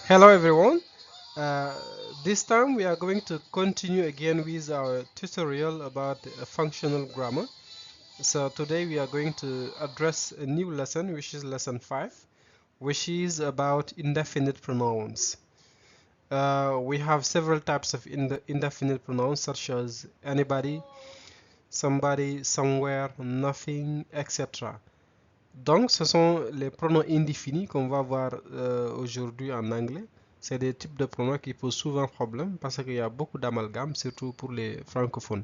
Hello everyone. Uh, this time we are going to continue again with our tutorial about functional grammar. So today we are going to address a new lesson, which is lesson 5, which is about indefinite pronouns. We have several types of indefinite pronouns such as anybody, somebody, somewhere, nothing, etc. Donc, ce sont les pronoms indéfinis qu'on va voir aujourd'hui en anglais. C'est des types de pronoms qui posent souvent problème parce qu'il y a beaucoup d'amalgames, surtout pour les francophones.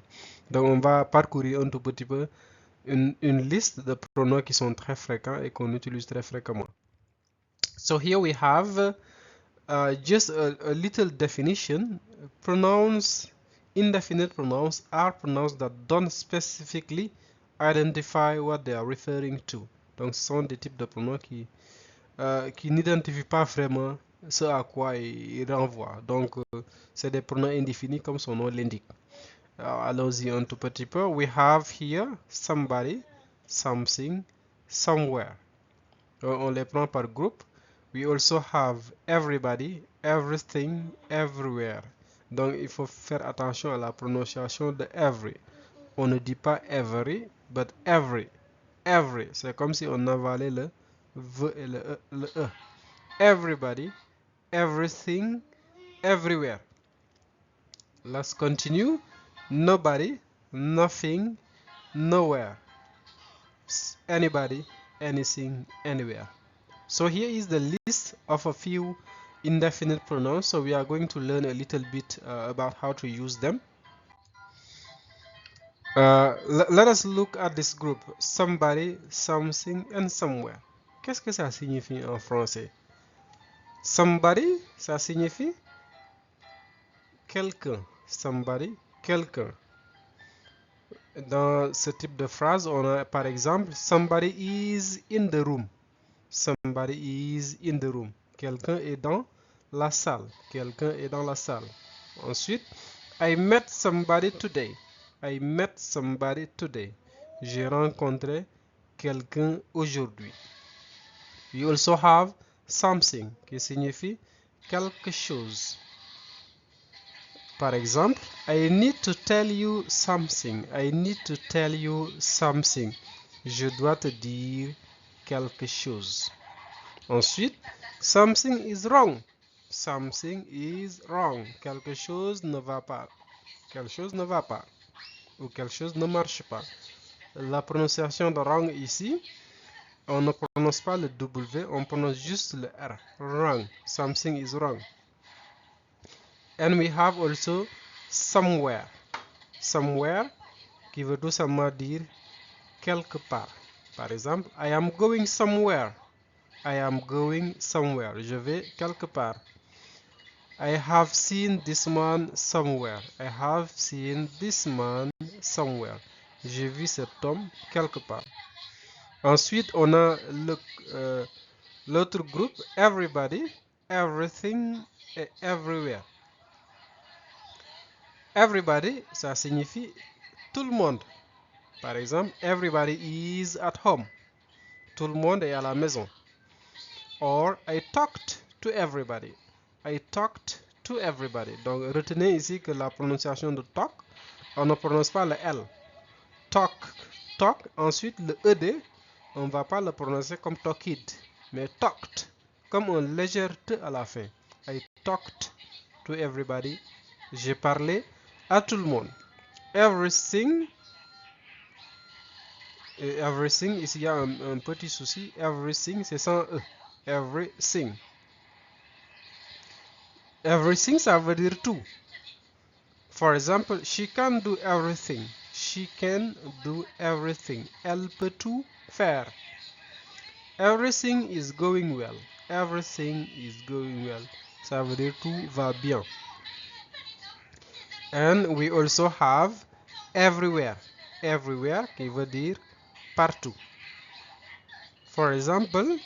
Donc, on va parcourir un tout petit peu une liste de pronoms qui sont très fréquents et qu'on utilise très fréquemment. So here we have just a little definition. Pronouns, indefinite pronouns are pronouns that don't specifically identify what they are referring to. Donc, ce sont des types de pronoms qui n'identifient pas vraiment ce à quoi ils renvoient. Donc, c'est des pronoms indéfinis comme son nom l'indique. Allons-y un tout petit peu. We have here somebody, something, somewhere. On les prend par groupe. We also have everybody, everything, everywhere. Donc, il faut faire attention à la prononciation de every. On ne dit pas every, but every. Every. C'est comme si on avalait le V et le E. Everybody, everything, everywhere. Let's continue. Nobody, nothing, nowhere. Anybody, anything, anywhere. So here is the list of a few indefinite pronouns. So we are going to learn a little bit about how to use them. Let us look at this group. Somebody, something, and somewhere. Qu'est-ce que ça signifie en français? Somebody, ça signifie quelqu'un. Somebody, quelqu'un. Dans ce type de phrase, on a par exemple somebody is in the room. Somebody is in the room. Quelqu'un est dans la salle. Quelqu'un est dans la salle. Ensuite, I met somebody today. I met somebody today. J'ai rencontré quelqu'un aujourd'hui. We also have something qui signifie quelque chose. Par exemple, I need to tell you something. I need to tell you something. Je dois te dire quelque chose. Ensuite, something is wrong. Something is wrong. Quelque chose ne va pas. Quelque chose ne va pas. Ou quelque chose ne marche pas. La prononciation de wrong ici, on ne prononce pas le W, on prononce juste le R. Wrong. Something is wrong. And we have also somewhere. Somewhere qui veut tout simplement dire quelque part. Par exemple, I am going somewhere. I am going somewhere. Je vais quelque part. I have seen this man somewhere. I have seen this man somewhere. J'ai vu cet homme quelque part. Ensuite, on a l'autre groupe, everybody, everything et everywhere. Everybody, ça signifie tout le monde. Par exemple, everybody is at home. Tout le monde est à la maison. Or, I talked to everybody. I talked to everybody. Donc, retenez ici que la prononciation de talk, on ne prononce pas le L. Talk, talk. Ensuite, le ED, on ne va pas le prononcer comme talked, mais talked, comme un léger T à la fin. I talked to everybody. J'ai parlé à tout le monde. Everything. Et everything, ici il y a un petit souci. Everything, c'est sans E. Everything. Everything, ça veut dire tout. For example, she can do everything. She can do everything. Elle peut tout faire. Everything is going well. Everything is going well. Ça veut dire tout va bien. And we also have everywhere. Everywhere qui veut dire partout. For example,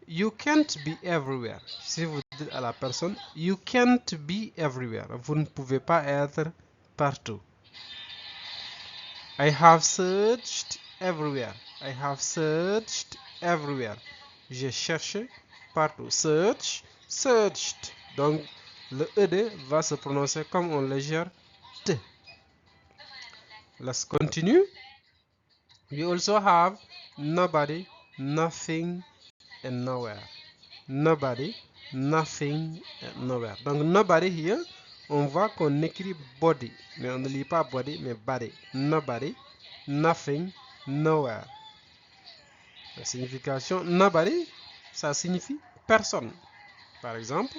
you can't be everywhere. Si vous dites à la personne, you can't be everywhere. Vous ne pouvez pas être partout. I have searched everywhere. I have searched everywhere. J'ai cherché partout. Search, searched. Donc le ED va se prononcer comme un léger T. Let's continue. We also have nobody, nothing, and nowhere. Nobody, nothing, and nowhere. Donc nobody here, on voit qu'on écrit body, mais on ne lit pas body, mais body. Nobody, nothing, nowhere. La signification nobody, ça signifie personne. Par exemple,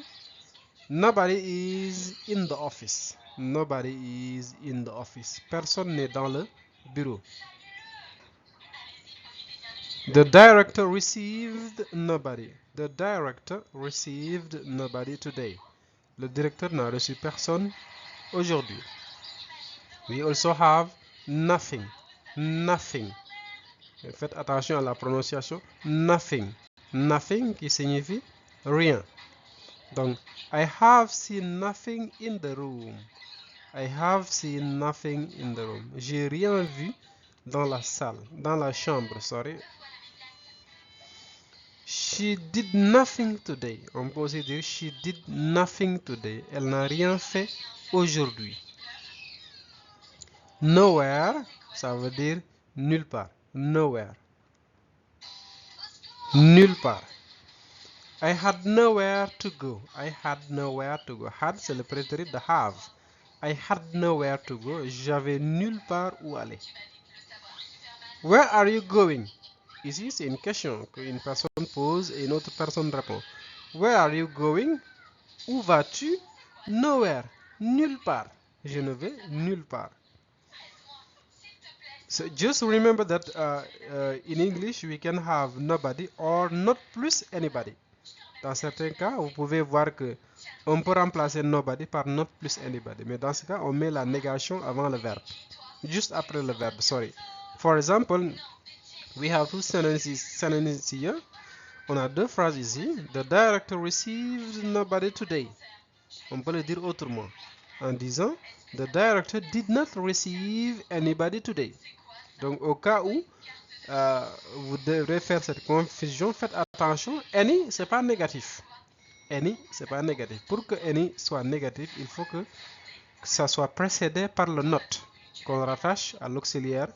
nobody is in the office. Nobody is in the office. Personne n'est dans le bureau. The director received nobody. The director received nobody today. Le directeur n'a reçu personne aujourd'hui. We also have nothing. Nothing. Faites attention à la prononciation. Nothing. Nothing qui signifie rien. Donc, I have seen nothing in the room. I have seen nothing in the room. J'ai rien vu dans la salle, dans la chambre, sorry. She did nothing today. On peut aussi dire she did nothing today. Elle n'a rien fait aujourd'hui. Nowhere, ça veut dire nulle part. Nowhere. Nulle part. I had nowhere to go. I had nowhere to go. Had, c'est le prétérit de have. I had nowhere to go. J'avais nulle part où aller. Where are you going? Ici, c'est une question qu'une personne pose et une autre personne répond. Where are you going? Où vas-tu? Nowhere. Nulle part. Je ne vais nulle part. So just remember that in English, we can have nobody or not plus anybody. Dans certains cas, vous pouvez voir que on peut remplacer nobody par not plus anybody. Mais dans ce cas, on met la négation avant le verbe. Juste après le verbe, sorry. For example, we have two sentences here. On a deux phrases ici. The director received nobody today. On peut le dire autrement en disant The director did not receive anybody today. Donc au cas où vous devrez faire cette confusion, faites attention. Any, c'est pas négatif. Any, c'est pas négatif. Pour que any soit négatif, il faut que ça soit précédé par le not qu'on rattache à l'auxiliaire,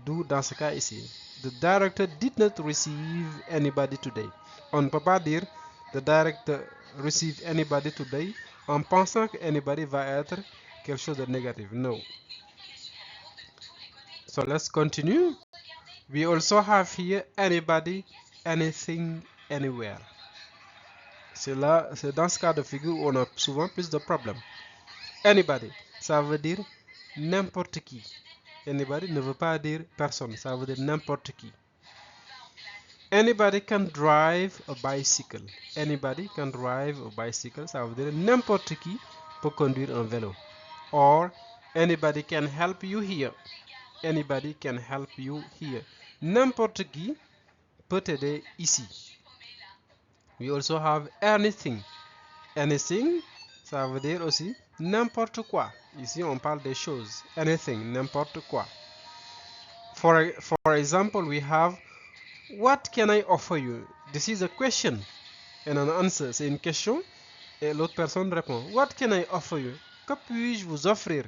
d'où dans ce cas ici. The director did not receive anybody today. On ne peut pas dire the director received anybody today en pensant que anybody va être quelque chose de négatif. No. So let's continue. We also have here anybody, anything, anywhere. C'est dans ce cas de figure où on a souvent plus de problèmes. Anybody, ça veut dire n'importe qui. Anybody ne veut pas dire personne, ça veut dire n'importe qui. Anybody can drive a bicycle. Anybody can drive a bicycle, ça veut dire n'importe qui peut conduire un vélo. Or, anybody can help you here. Anybody can help you here. N'importe qui peut t'aider ici. We also have anything. Anything, ça veut dire aussi n'importe quoi. Ici, on parle des choses. Anything, n'importe quoi. For example, we have What can I offer you? This is a question and an answer. C'est une question et l'autre personne répond. What can I offer you? Que puis-je vous offrir?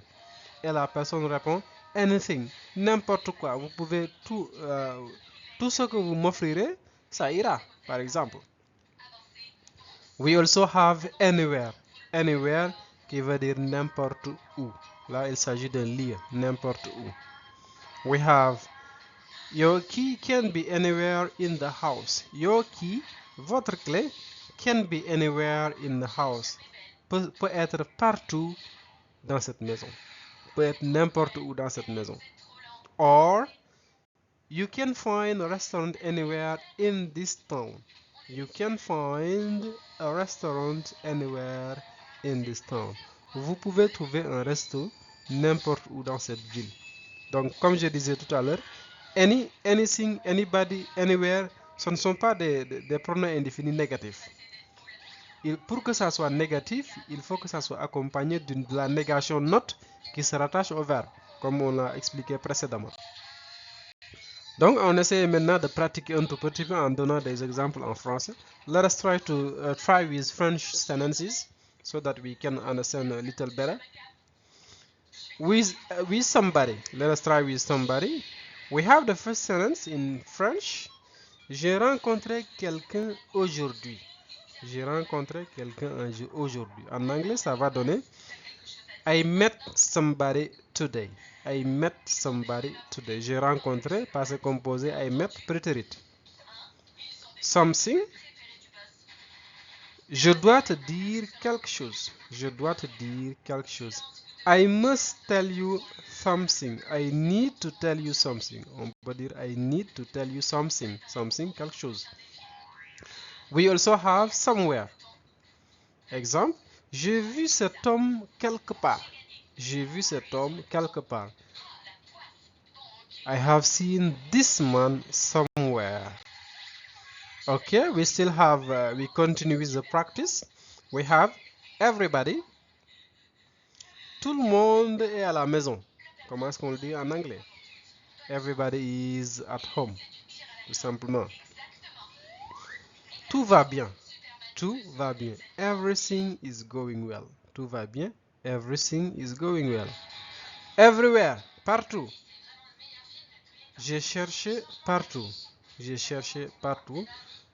Et la personne répond Anything, n'importe quoi. Vous pouvez tout ce que vous m'offrirez, ça ira, par exemple. We also have anywhere. Anywhere qui veut dire n'importe où. Là, il s'agit d'un lieu, n'importe où. We have Your key can be anywhere in the house. Your key, votre clé, can be anywhere in the house. Peut être partout dans cette maison. Peut être n'importe où dans cette maison. Or, you can find a restaurant anywhere in this town. You can find a restaurant anywhere in this town. Vous pouvez trouver un resto n'importe où dans cette ville. Donc, comme je disais tout à l'heure, any, anything, anybody, anywhere, ce ne sont pas des pronoms indéfinis négatifs. Pour que ça soit négatif, il faut que ça soit accompagné de la négation not qui se rattache au verbe, comme on l'a expliqué précédemment. Donc, on essaie maintenant de pratiquer un tout petit peu en donnant des exemples en français. Let us try to try with French sentences so that we can understand a little better. With somebody, let us try with somebody. We have the first sentence in French. J'ai rencontré quelqu'un aujourd'hui. J'ai rencontré quelqu'un aujourd'hui. En anglais, ça va donner I met somebody today. I met somebody today. J'ai rencontré, passé composé, I met, prétérit. Something. Je dois te dire quelque chose. Je dois te dire quelque chose. I must tell you something. I need to tell you something. On peut dire I need to tell you something. Something, quelque chose. We also have somewhere. Exemple, j'ai vu cet homme quelque part. J'ai vu cet homme quelque part. I have seen this man somewhere. Okay, we still have, we continue with the practice. We have everybody. Tout le monde est à la maison. Comment est-ce qu'on le dit en anglais? Everybody is at home. Tout simplement. Tout va bien. Tout va bien. Everything is going well. Tout va bien. Everything is going well. Everywhere. Partout. J'ai cherché partout. J'ai cherché partout.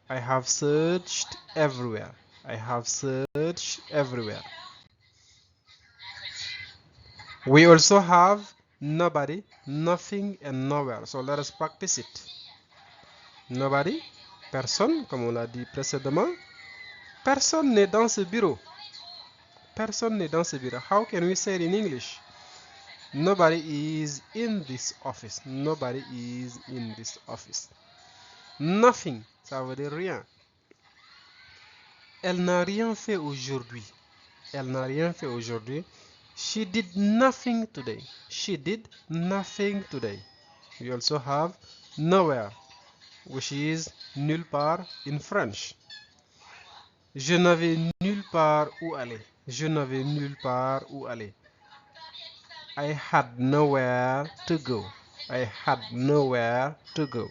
I have searched everywhere. I have searched everywhere. We also have nobody, nothing, and nowhere. So let us practice it. Nobody, personne, comme on l'a dit précédemment. Personne n'est dans ce bureau. Personne n'est dans ce bureau. How can we say it in English? Nobody is in this office. Nobody is in this office. Nothing, ça veut dire rien. Elle n'a rien fait aujourd'hui. Elle n'a rien fait aujourd'hui. She did nothing today. She did nothing today. We also have nowhere, which is nulle part in French. Je n'avais nulle part où aller. Je n'avais nulle part où aller. I had nowhere to go. I had nowhere to go.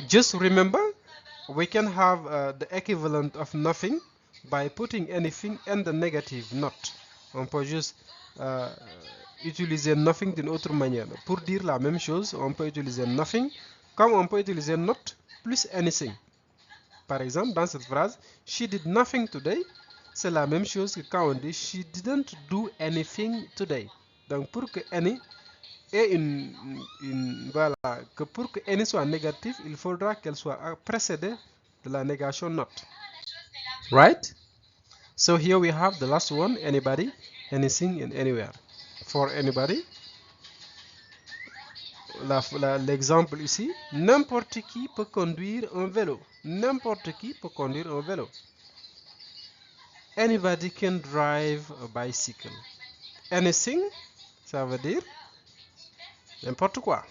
Just remember, we can have the equivalent of nothing by putting anything in the negative not. On peut juste utiliser nothing d'une autre manière. Pour dire la même chose, on peut utiliser nothing comme on peut utiliser not plus anything. Par exemple, dans cette phrase, she did nothing today, c'est la même chose que quand on dit she didn't do anything today. Donc pour que any ait voilà, que pour que any soit négatif, il faudra qu'elle soit précédée de la négation not. Right? So here we have the last one, anybody, anything, and anywhere. For anybody, l'exemple ici, n'importe qui peut conduire un vélo. N'importe qui peut conduire un vélo. Anybody can drive a bicycle. Anything, ça veut dire n'importe quoi.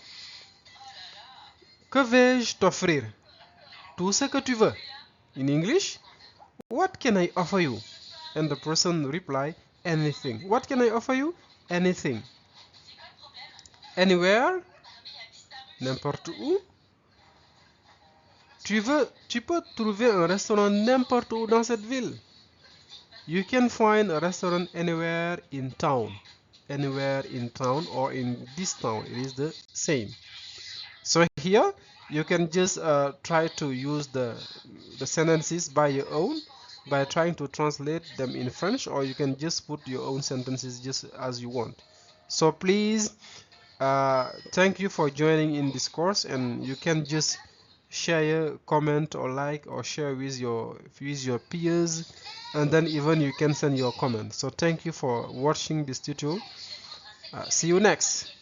Que vais-je t'offrir? Tout ce que tu veux. In English, what can I offer you? And the person reply, anything. What can I offer you? Anything. Anywhere, n'importe où. Tu peux trouver un restaurant n'importe où dans cette ville. You can find a restaurant anywhere in town. Anywhere in town or in this town, it is the same. So here you can just try to use the sentences by your own by trying to translate them in French, or you can just put your own sentences just as you want. So please, thank you for joining in this course, and you can just share, comment, or like, or share with your peers, and then even you can send your comments. So thank you for watching this tutorial. See you next.